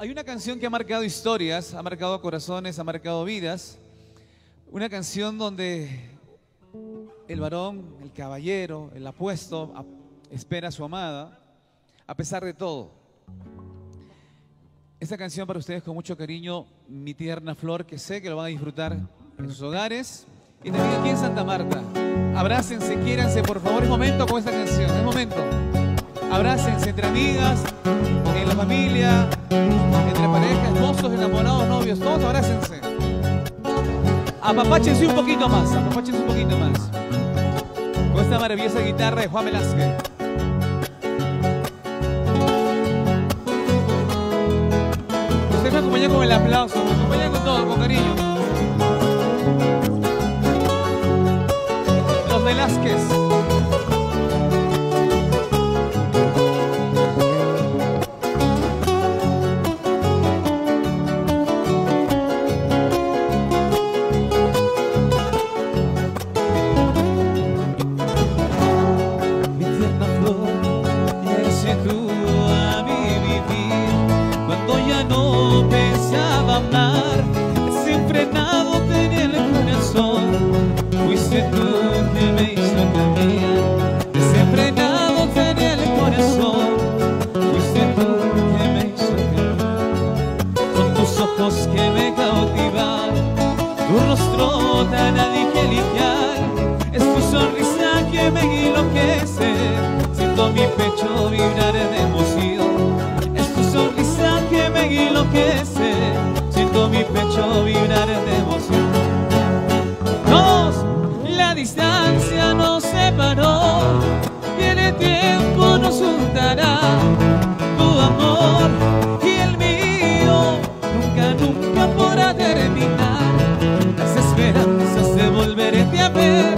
Hay una canción que ha marcado historias, ha marcado corazones, ha marcado vidas. Una canción donde el varón, el caballero, el apuesto espera a su amada a pesar de todo. Esta canción para ustedes con mucho cariño, Mi Tierna Flor, que sé que lo van a disfrutar en sus hogares y también aquí en Santa Marta. Abrácense, quiéranse, por favor, es momento con esta canción, es momento. Abrácense entre amigas, en la familia, entre parejas, esposos, enamorados, novios, todos abrácense. Apapáchense un poquito más, apapáchense un poquito más. Con esta maravillosa guitarra de Juan Velázquez. Ustedes me acompañan con el aplauso, me acompañan con todo, con cariño. Los Velázquez. Que me cautivan, tu rostro tan angelical, es tu sonrisa que me enloquece, siento mi pecho vibrar de emoción, es tu sonrisa que me enloquece, siento mi pecho vibrar de emoción. La distancia nos separó y el tiempo nos juntará, tu amor nunca podrá terminar. Las esperanzas de volverte a ver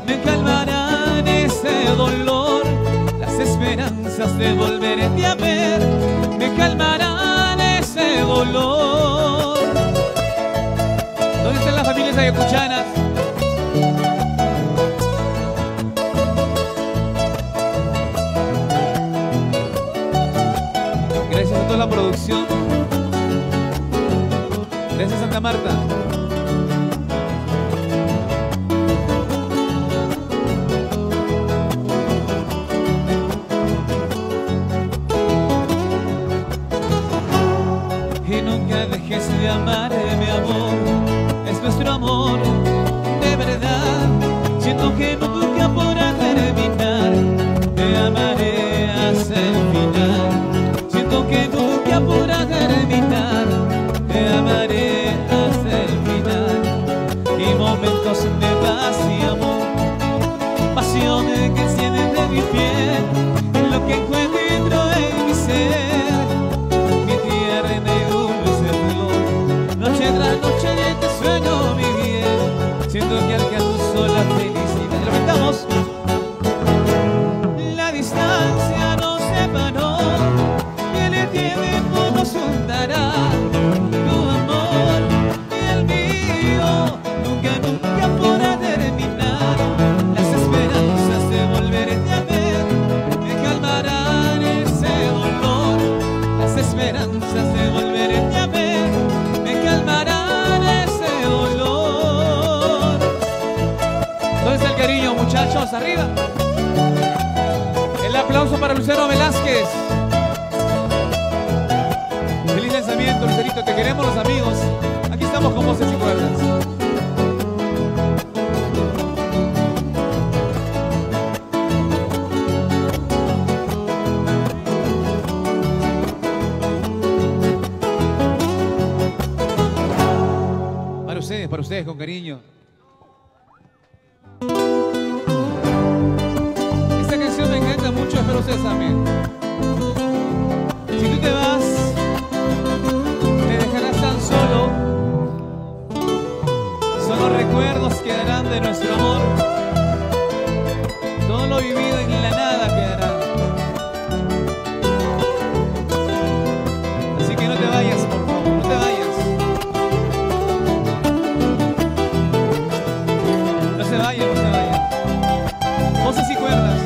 me calmarán ese dolor. Las esperanzas de volverte a ver me calmarán ese dolor. ¿Dónde están las familias ayacuchanas? Gracias a toda la producción. Gracias, Santa Marta. Y nunca dejes de amarme, mi amor. Es nuestro amor, de verdad. Siento que nunca podrá terminar. Te amaré hasta el final. Siento que nunca podrá terminar. Te amaré hasta el final. Y momentos de paz y amor, pasión que enciende de mi piel, en lo que encuentro en mi ser, mi tierra y dulce flor. Noche tras noche te sueño, mi bien, siento que alcanzo la felicidad. ¿Lo cantamos? La distancia nos separó y el tiempo nos juntará. Muchachos, arriba. El aplauso para Lucero Velázquez. Feliz lanzamiento, Lucerito. Te queremos los amigos. Aquí estamos con voces y cuerdas. Para ustedes con cariño. Me encanta mucho, espero ustedes también. Si tú te vas, me dejarás tan solo. Solo recuerdos quedarán de nuestro amor. Todo lo vivido en la nada quedará. Así que no te vayas, por favor, no te vayas. No se vayan, no se vayan. Voces y cuerdas.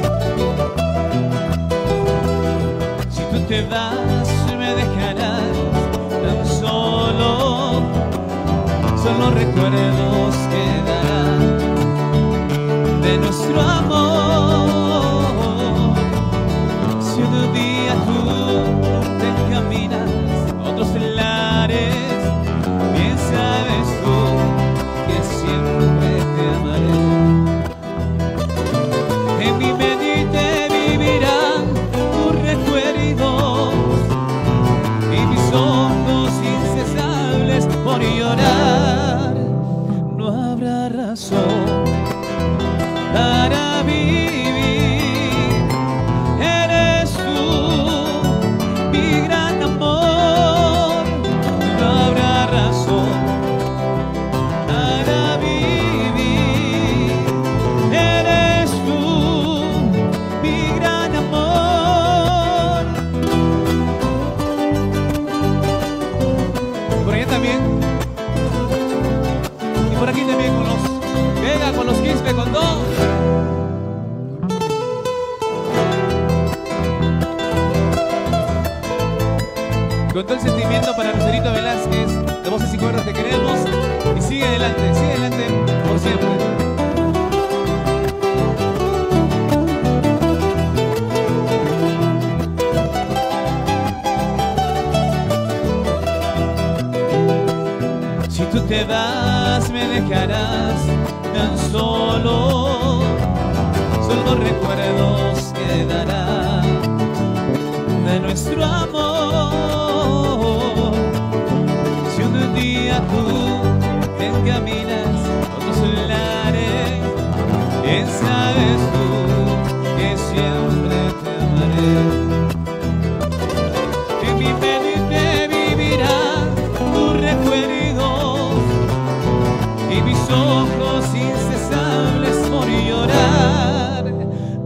llorar. No habrá razón para vivir. Eres tú, mi gran amor. No habrá razón para vivir. Eres tú, mi gran amor. Por allá también. Y por aquí también con los Vega, con los Quispe, con todo. Con todo el sentimiento para Roserito Velázquez, de Voces y Cuerdas, te queremos. Y sigue adelante por siempre. Si tú te vas, me dejarás tan solo recuerdos quedarán de nuestro amor. Si un día tú te encaminas a otros lares, bien sabes tú que siempre te amaré. En mi mente vivirán tus recuerdos y mis ojos incesables por llorar.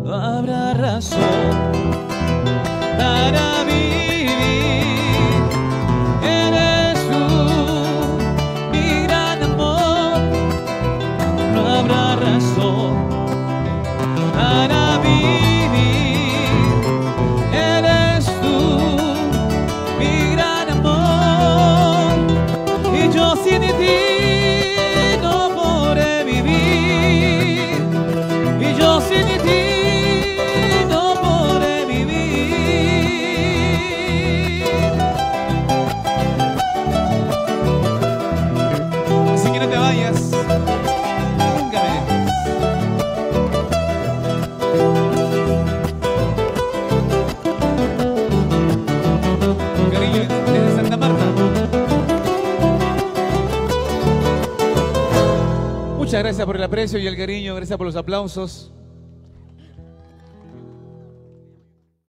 No habrá razón para vivir. Eres tú, mi gran amor. No habrá razón para vivir. Eres tú, mi gran amor. Y yo sin ti no podré vivir. Y yo sin ti no podré vivir. Así que no te vayas. Nunca me dejes. Con cariño desde Santa Marta. Muchas gracias por el aprecio y el cariño, gracias por los aplausos.